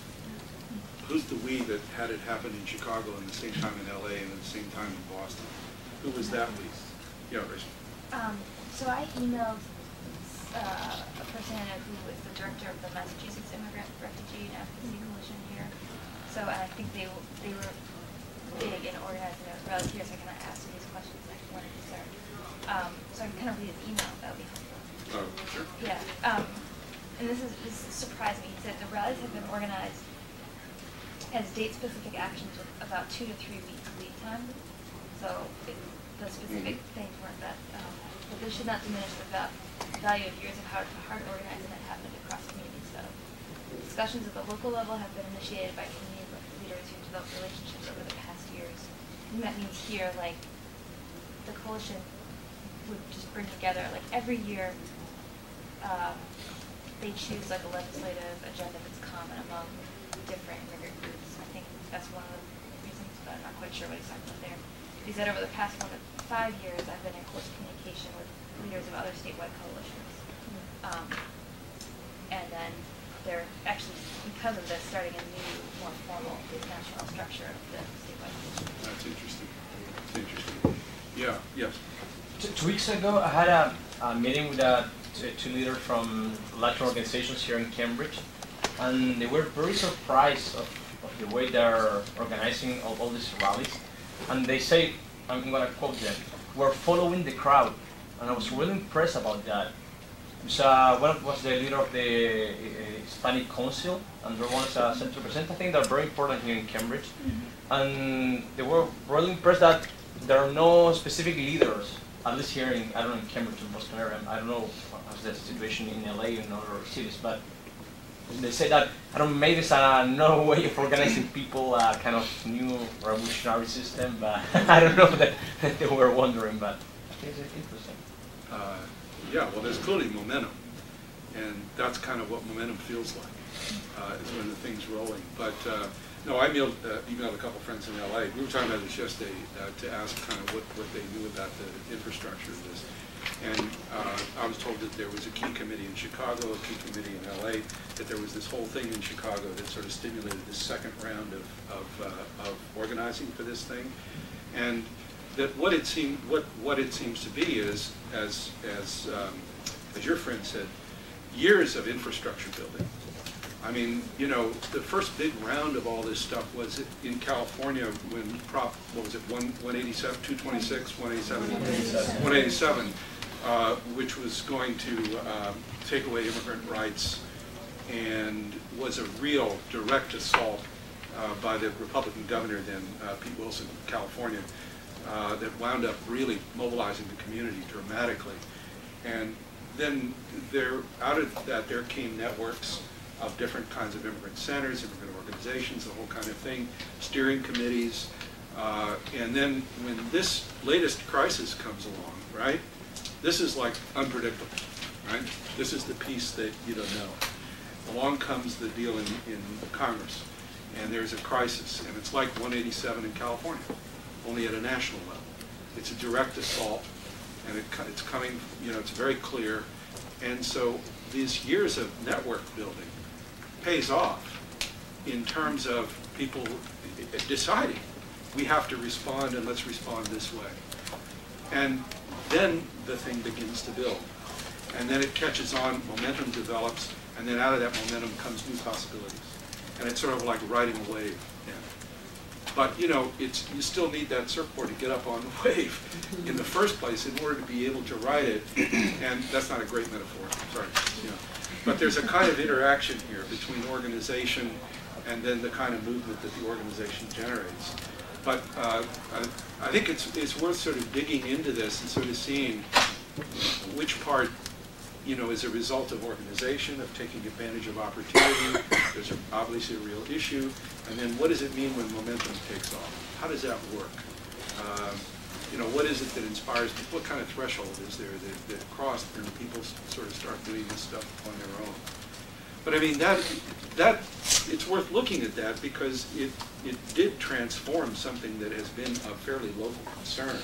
Who's the we that had it happen in Chicago and the same time in LA and at the same time in Boston? Who was that we? Yeah, Rachel. So I emailed a person who was the director of the Massachusetts Immigrant Refugee and Advocacy Coalition here. So I think they were big in organizing it. Rather here, so I can ask these questions like when it started. So I can kind of read his email. That would be helpful. Oh, sure. Yeah. And this surprised me. He said the rallies have been organized as date-specific actions with about 2 to 3 weeks lead time. So the specific things weren't that. But this should not diminish the value of years of hard organizing that happened across communities. So discussions at the local level have been initiated by community leaders who developed relationships over the past years. And that means here, like, the coalition would just bring together, like, every year they choose, like, a legislative agenda that's common among different immigrant groups. I think that's one of the reasons, but I'm not quite sure what he's talking about there. He said over the past 1 to 5 years, I've been in close communication with leaders of other statewide coalitions. And then they're actually, because of this, starting a new, more formal national structure of the statewide coalition. That's interesting. That's interesting. Yeah, yes. 2 weeks ago, I had a meeting with two leaders from Latin organizations here in Cambridge, and they were very surprised of the way they're organizing all these rallies. And they say, I'm going to quote them, we're following the crowd. And I was really impressed about that. One was the leader of the Hispanic Council, and the other one is a Central President. I think they're very important here in Cambridge. And they were really impressed that there are no specific leaders, at least here in, I don't know, in Cambridge and Boston area. I don't know how's the situation in LA and other cities, but they say that, I don't know, maybe it's another way of organizing people, kind of new revolutionary system, but I don't know that they were wondering, but I think it's interesting. Yeah, well, there's clearly momentum, and that's kind of what momentum feels like. is when the thing's rolling. But no, I emailed a couple friends in LA. We were talking about this yesterday to ask kind of what they knew about the infrastructure of this. And I was told that there was a key committee in Chicago, a key committee in LA, that there was this whole thing in Chicago that sort of stimulated this second round of organizing for this thing. And that what it seems to be is, as your friend said, years of infrastructure building. I mean, you know, the first big round of all this stuff was in California when what was it, 187, 226, 187, which was going to take away immigrant rights and was a real direct assault by the Republican governor then, Pete Wilson, of California, that wound up really mobilizing the community dramatically. And then out of that there came networks of different kinds of immigrant centers, immigrant organizations, the whole kind of thing, steering committees. And then when this latest crisis comes along, right, this is like unpredictable, right? This is the piece that you don't know. Along comes the deal in Congress, and there's a crisis, and it's like 187 in California, only at a national level. It's a direct assault, and it's coming, you know, it's very clear. And so these years of network building pays off in terms of people deciding we have to respond, and let's respond this way. And then the thing begins to build. And then it catches on, momentum develops, and then out of that momentum comes new possibilities. And it's sort of like riding a wave. Yeah. But you know, you still need that surfboard to get up on the wave in the first place in order to be able to ride it. And that's not a great metaphor, sorry. You know. But there's a kind of interaction here between organization and then the kind of movement that the organization generates. But I think it's worth sort of digging into this and sort of seeing which part, you know, is a result of organization, of taking advantage of opportunity. There's obviously a real issue. And then what does it mean when momentum takes off? How does that work? You know, what is it that inspires people? What kind of threshold is there that crossed when people sort of start doing this stuff on their own? But I mean, that it's worth looking at that because it did transform something that has been a fairly local concern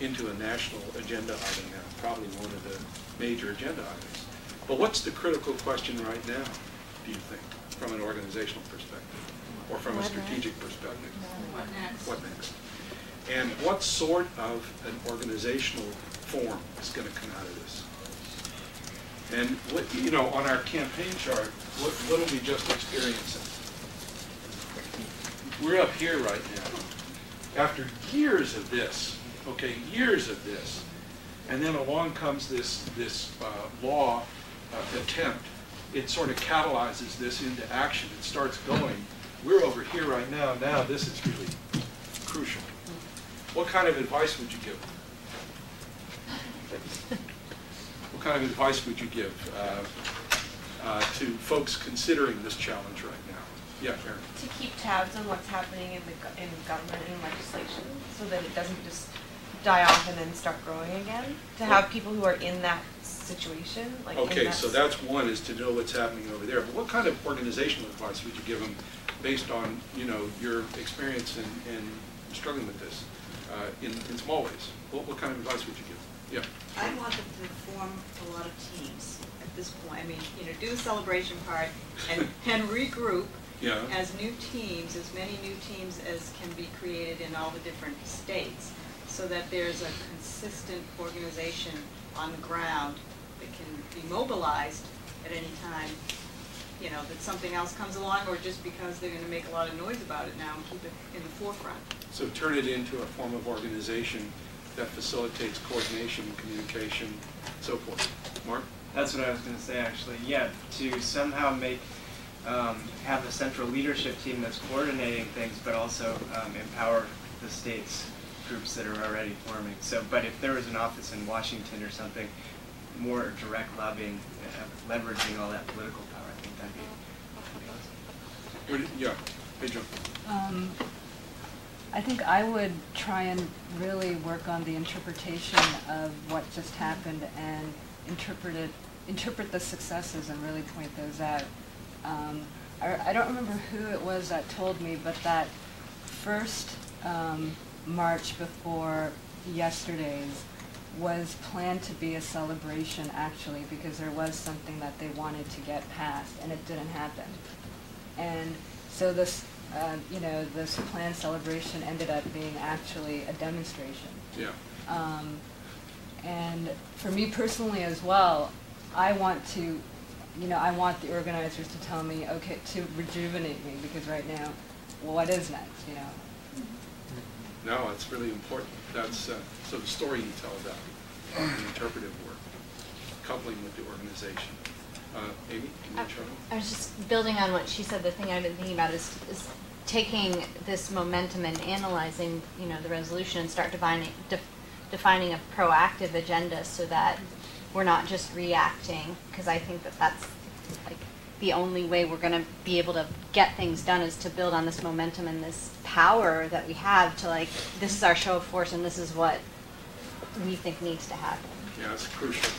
into a national agenda item now, probably one of the major agenda items. But what's the critical question right now, do you think, from an organizational perspective or from a strategic perspective? What next? What next? And what sort of an organizational form is going to come out of this? And what, you know, on our campaign chart, what are we just experiencing? We're up here right now. After years of this, okay, years of this, and then along comes this law attempt. It sort of catalyzes this into action. It starts going. We're over here right now. Now this is really crucial. What kind of advice would you give? What kind of advice would you give to folks considering this challenge right now? Yeah, Karen. To keep tabs on what's happening in government and legislation, so that it doesn't just die off and then start growing again. To have people who are in that situation, like okay, so that's one, is to know what's happening over there. But what kind of organizational advice would you give them based on, you know, your experience in struggling with this in small ways? What kind of advice would you give? Yeah. I want them to form a lot of teams at this point. I mean, you know, do the celebration part and regroup as new teams, as many new teams as can be created in all the different states, so that there's a consistent organization on the ground that can be mobilized at any time, you know, that something else comes along, or just because they're going to make a lot of noise about it now and keep it in the forefront. So turn it into a form of organization that facilitates coordination, communication, so forth. Mark? That's what I was going to say, actually. Yeah, to somehow have a central leadership team that's coordinating things, but also empower the states groups that are already forming. So, but if there was an office in Washington or something, more direct lobbying, leveraging all that political power, I think that'd be awesome. Yeah, hey Joe. I think I would try and really work on the interpretation of what just happened and interpret the successes and really point those out. I don't remember who it was that told me, but that first march before yesterday's was planned to be a celebration, actually, because there was something that they wanted to get passed, and it didn't happen. And so this, this planned celebration ended up being actually a demonstration. Yeah. And for me personally as well, I want to, I want the organizers to tell me, okay, to rejuvenate me, because right now, well, what is next, No, it's really important. That's so the story you tell about the interpretive work, coupling with the organization. Amy, can you try? I was just building on what she said. The thing I've been thinking about is taking this momentum and analyzing, the resolution and start defining a proactive agenda so that we're not just reacting. Because I think that that's like the only way we're going to be able to get things done is to build on this momentum and this power that we have to this is our show of force and this is what we think needs to happen. Yeah, it's crucial.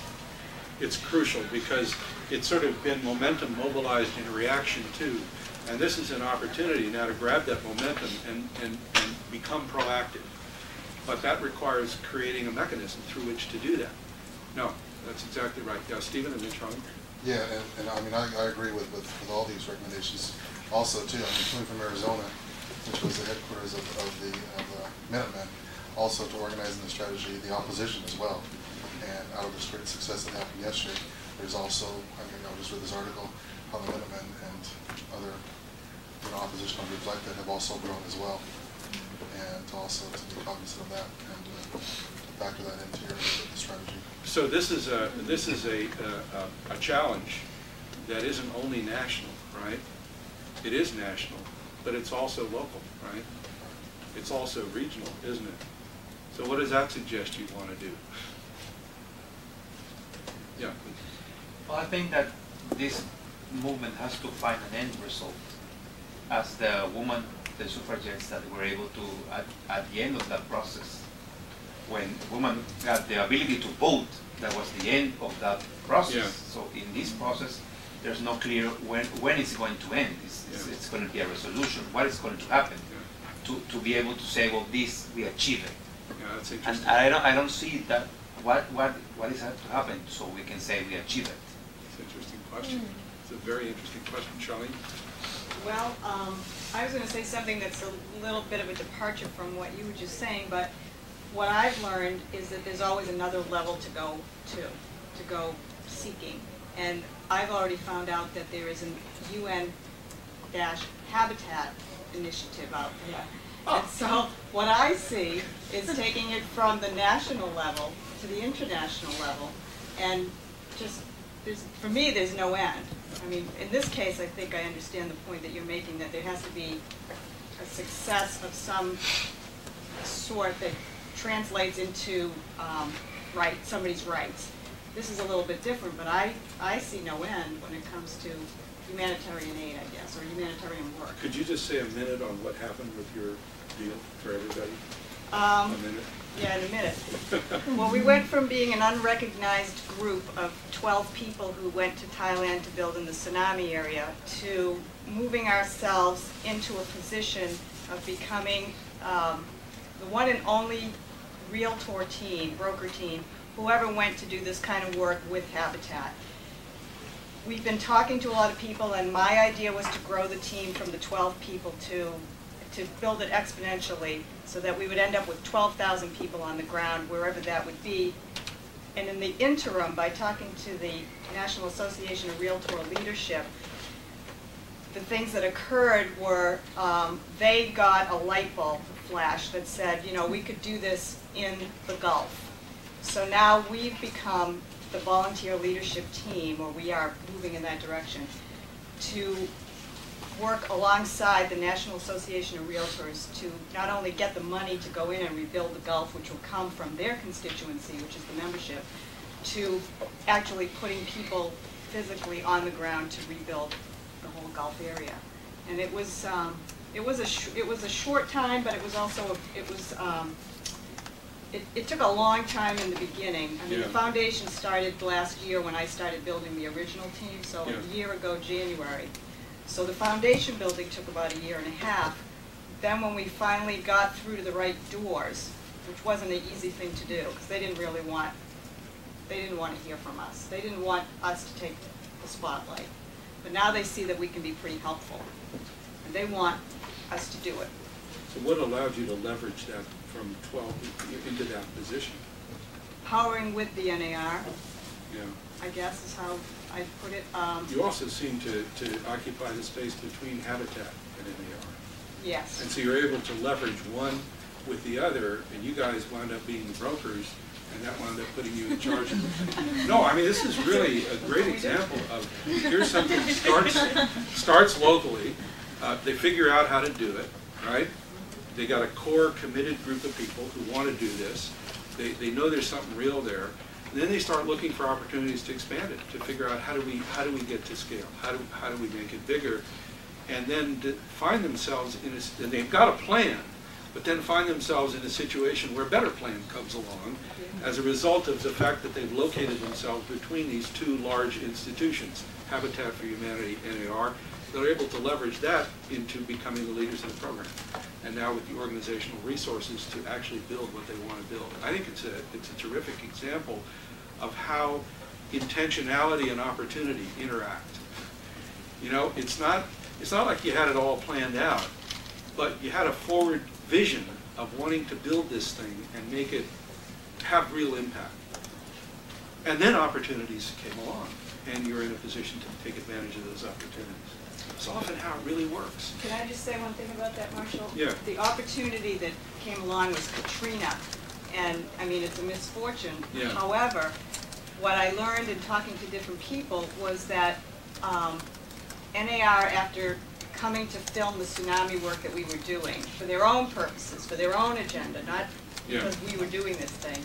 It's crucial because it's sort of been momentum mobilized in reaction to, and this is an opportunity now to grab that momentum and become proactive. But that requires creating a mechanism through which to do that. No, that's exactly right. Yeah, Stephen and then Charlie. Yeah, and I mean, I agree with all these recommendations. Also, too, I mean, coming from Arizona, which was the headquarters of the Minutemen, also to organizing the strategy, the opposition as well. And out of this great success that happened yesterday, there's also, I mean, I just read this article, how the Minutemen and other oppositional groups like that have also grown as well. And also to be cognizant of that and to factor that into your strategy. So this is a challenge that isn't only national, right? It is national, but it's also local, right? It's also regional, isn't it? So what does that suggest you want to do? Yeah. Well, I think that this movement has to find an end result. As the suffragettes that were able to, at the end of that process, when women got the ability to vote, that was the end of that process. Yeah. So in this process, there's no clear when it's going to end. It's going to be a resolution. What is going to happen to be able to say, well, this we achieve it. Yeah, that's interesting. And I don't see that what is to happen so we can say we achieve it. It's an interesting question. It's a very interesting question, Charlie. Well, I was going to say something that's a little bit of a departure from what you were just saying, but what I've learned is that there's always another level to go seeking. And I've already found out that there is an UN-Habitat initiative out there. And so what I see is taking it from the national level to the international level, and just, for me, there's no end. I mean, in this case, I think I understand the point that you're making, that there has to be a success of some sort that translates into somebody's rights. This is a little bit different, but I see no end when it comes to humanitarian aid, I guess, or humanitarian work. Could you just say a minute on what happened with your deal for everybody? A minute? Yeah, in a minute. Well, we went from being an unrecognized group of 12 people who went to Thailand to build in the tsunami area to moving ourselves into a position of becoming the one and only realtor team, broker team, whoever went to do this kind of work with Habitat. We've been talking to a lot of people, and my idea was to grow the team from the 12 people to build it exponentially so that we would end up with 12,000 people on the ground, wherever that would be. And in the interim, by talking to the National Association of Realtor Leadership, the things that occurred were they got a light bulb flash that said, we could do this in the Gulf. So now we've become the volunteer leadership team, or we are moving in that direction, to work alongside the National Association of Realtors to not only get the money to go in and rebuild the Gulf, which will come from their constituency, which is the membership, to actually putting people physically on the ground to rebuild the whole Gulf area. And it was a short time, but it was also it took a long time in the beginning. I mean, the foundation started last year when I started building the original team, so a year ago, January. So the foundation building took about 1.5 years. Then when we finally got through to the right doors, which wasn't an easy thing to do, because they didn't want to hear from us. They didn't want us to take the spotlight. But now they see that we can be pretty helpful, and they want us to do it. So what allowed you to leverage that from 12 into that position? Powering with the NAR, Yeah. I guess is how I put it. You also seem to occupy the space between Habitat and NAR. Yes. And so you're able to leverage one with the other, and you guys wound up being the brokers, and that wound up putting you in charge of it. No, I mean, this is really a great example of, here's something that starts locally. They figure out how to do it, right? They got a core committed group of people who want to do this. They know there's something real there. And then they start looking for opportunities to expand it, to figure out how do we get to scale? How do we make it bigger? And then to find themselves and they've got a plan, but then find themselves in a situation where a better plan comes along as a result of the fact that they've located themselves between these two large institutions, Habitat for Humanity, NAR. They're able to leverage that into becoming the leaders in the program. And now with the organizational resources to actually build what they want to build. I think it's a terrific example of how intentionality and opportunity interact. You know, it's not like you had it all planned out, but you had a forward vision of wanting to build this thing and make it have real impact. And then opportunities came along, and you're in a position to take advantage of those opportunities. It's often how it really works. Can I just say one thing about that, Marshall? Yeah. The opportunity that came along was Katrina, and I mean, it's a misfortune. Yeah. However, what I learned in talking to different people was that NAR, after coming to film the tsunami work that we were doing, for their own purposes, for their own agenda, not because we were doing this thing,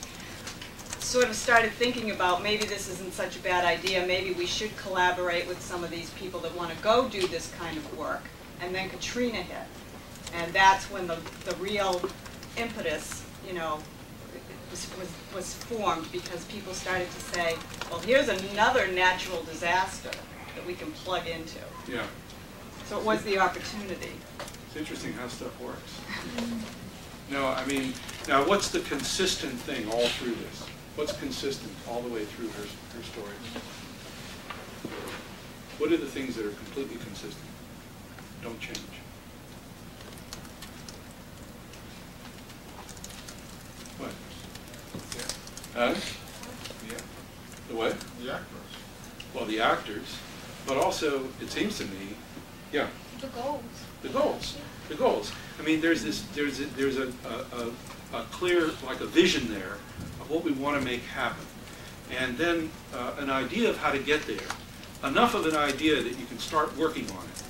sort of started thinking about maybe this isn't such a bad idea, maybe we should collaborate with some of these people that want to go do this kind of work. And then Katrina hit. And that's when the real impetus, you know, was formed, because people started to say, well, here's another natural disaster that we can plug into. Yeah. So it was the opportunity. It's interesting how stuff works. No, I mean, now what's the consistent thing all through this? What's consistent all the way through her story? What are the things that are completely consistent? Don't change. What? Huh? Yeah. The what? The actors. Well, the actors, but also, it seems to me, yeah. The goals. The goals. The goals. I mean, there's a clear, like a vision there of what we want to make happen. And then an idea of how to get there. Enough of an idea that you can start working on it.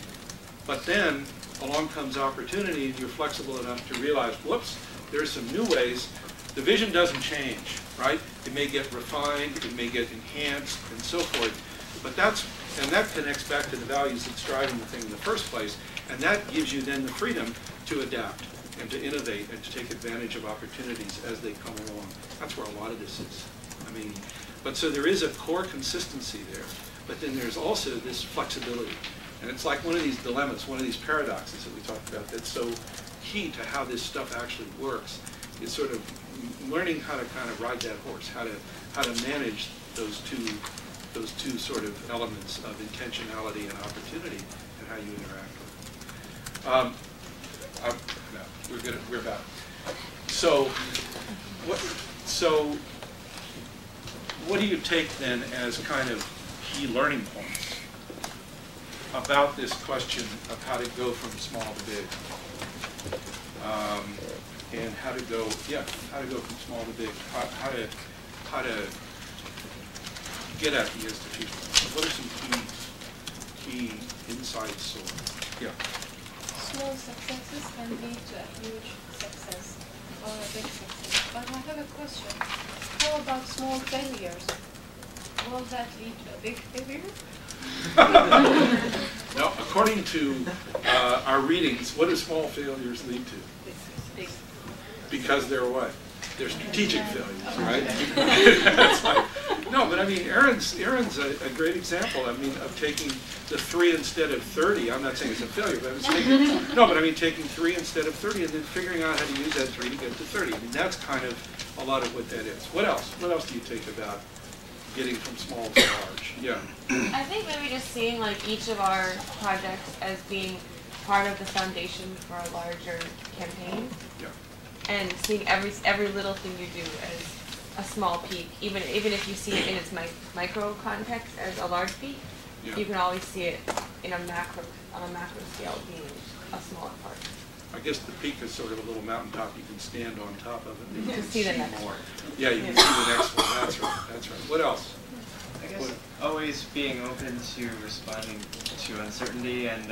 But then along comes opportunity, and you're flexible enough to realize, whoops, there's some new ways. The vision doesn't change, right? It may get refined, it may get enhanced, and so forth. But that connects back to the values that's driving the thing in the first place. And that gives you then the freedom to adapt and to innovate and to take advantage of opportunities as they come along. That's where a lot of this is. I mean, but so there is a core consistency there, but then there's also this flexibility. And it's like one of these dilemmas, one of these paradoxes that we talked about that's so key to how this stuff actually works, is sort of learning how to kind of ride that horse, how to manage those two sort of elements of intentionality and opportunity and how you interact with it. No, we're about. So what do you take then as kind of key learning points about this question of how to go from small to big? And how to go from small to big, how to get at the institution. So what are some key insights? Yeah. Small successes can lead to a huge success or a big success. But I have a question. How about small failures? Will that lead to a big failure? Now, according to our readings, what do small failures lead to? Big. Because they're what? They're strategic failures, right? That's like, No, but I mean, Aaron's a great example. I mean, of taking the 3 instead of 30. I'm not saying it's a failure, but I mean taking 3 instead of 30 and then figuring out how to use that 3 to get to 30. I mean, that's kind of a lot of what that is. What else? What else do you think about getting from small to large? Yeah. I think maybe just seeing like each of our projects as being part of the foundation for a larger campaign. Yeah. And seeing every little thing you do as a small peak, even if you see it in its micro context as a large peak, Yeah. you can always see it in a macro scale being a smaller part. I guess the peak is sort of a little mountaintop you can stand on top of it. You can see the next one. Yeah, you can see the next one. That's right. That's right. What else? I guess always being open to responding to uncertainty and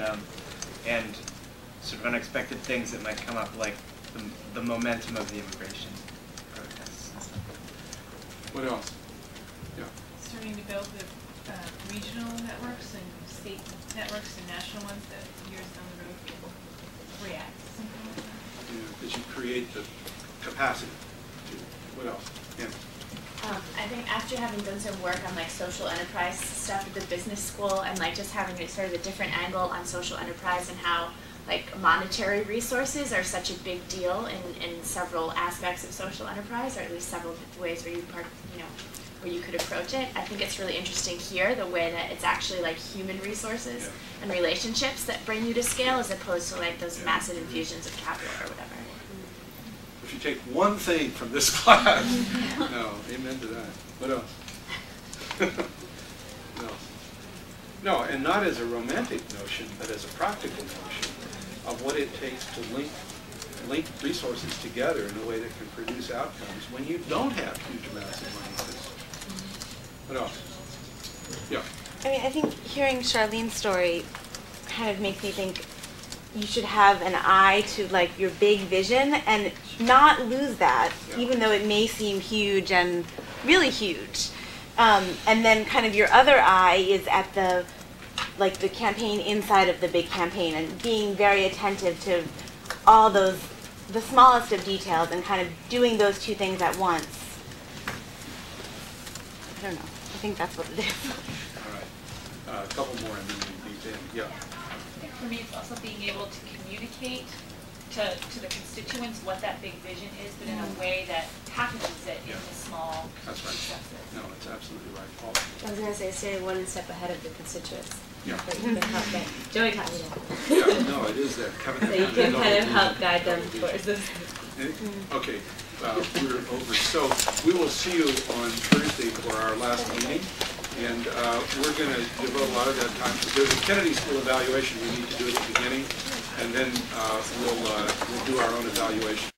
sort of unexpected things that might come up, like the momentum of the immigration protests. What else? Yeah. Starting to build the regional networks and state networks and national ones that years down the road will react to something like that. Yeah, because you create the capacity to. What else? Yeah. I think after having done some work on like social enterprise stuff at the business school and like just having sort of a different angle on social enterprise and how like monetary resources are such a big deal in several aspects of social enterprise, or at least several ways where where you could approach it. I think it's really interesting here the way that it's actually like human resources and relationships that bring you to scale as opposed to like those massive infusions of capital or whatever. If you take one thing from this class, no, amen to that. What else? No. No, and not as a romantic notion, but as a practical notion of what it takes to link resources together in a way that can produce outcomes when you don't have huge amounts of money. What else? Yeah. I mean, I think hearing Charlene's story kind of makes me think you should have an eye to like your big vision and not lose that, even though it may seem huge and really huge. And then kind of your other eye is at the campaign inside of the big campaign and being very attentive to all those, the smallest of details, and kind of doing those two things at once. I don't know. I think that's what it is. All right. A couple more and then we beat in. Yeah. I think for me it's also being able to communicate to the constituents what that big vision is, but in a way that packages it into small successes. No, it's absolutely right. Paul? I was going to say stay one step ahead of the constituents. Yeah. But you can help them. Joey taught me that. Yeah, no, it is that. So you can kind of help guide them towards this. Okay, we're over. So we will see you on Thursday for our last meeting. And we're going to devote a lot of that time. There's a Kennedy School evaluation we need to do at the beginning. And then we'll do our own evaluation.